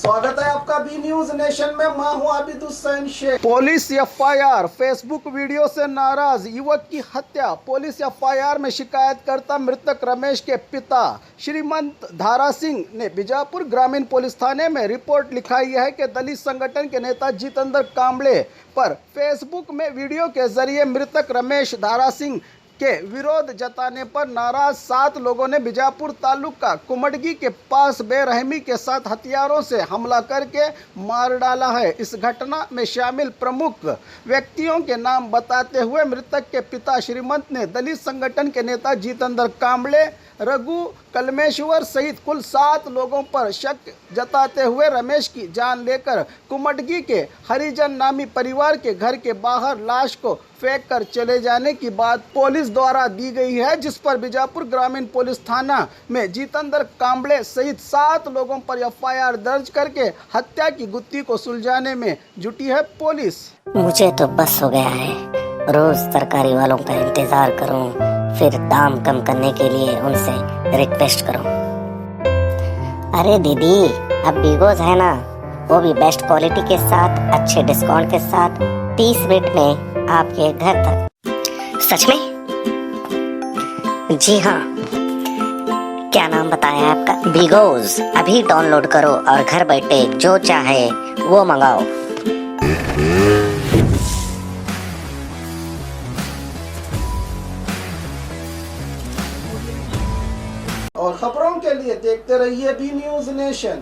स्वागत है आपका बी न्यूज नेशन में। मैं हूं Abid Hussain Shaikh. Police FIR, Facebook video से नाराज युवक की हत्या। पुलिस एफआईआर में शिकायतकर्ता मृतक रमेश के पिता श्रीमंत धारा सिंह ने बीजापुर ग्रामीण पुलिस थाने में रिपोर्ट लिखाई है कि दलित संगठन के नेता जितेंद्र कांबळे पर फेसबुक में वीडियो के जरिए मृतक रमेश धारा सिंह के विरोध जताने पर नाराज 7 लोगों ने बीजापुर तालुका कुमडगी के पास बेरहमी के साथ हथियारों से हमला करके मार डाला है। इस घटना में शामिल प्रमुख व्यक्तियों के नाम बताते हुए मृतक के पिता श्रीमंत ने दलित संगठन के नेता जितेंद्र कांबळे, रघु कलमेश्वर सहित कुल 7 लोगों पर शक जताते हुए रमेश की जान लेकर कुमडगी के हरिजन नामी परिवार के घर के बाहर लाश को फेंक कर चले जाने की बात पुलिस द्वारा दी गई है, जिस पर बीजापुर ग्रामीण पुलिस थाना में जितेंद्र कांबळे सहित 7 लोगों पर एफआईआर दर्ज करके हत्या की गुत्थी को सुलझाने में जुटी है पुलिस। मुझे तो बस हो गया है, रोज तरकारी वालों का इंतजार करूं, फिर दाम कम करने के लिए उनसे रिक्वेस्ट करूं। अरे दीदी, अब बिगोज है ना, वो भी बेस्ट क्वालिटी के साथ, अच्छे डिस्काउंट के साथ 30 मिनट में आपके घर तक। सच में? जी हाँ। क्या नाम बताया आपका? बिगोज। अभी डाउनलोड करो और घर बैठे जो चाहे वो मंगाओ। और खबरों के लिए देखते रहिए बी न्यूज नेशन।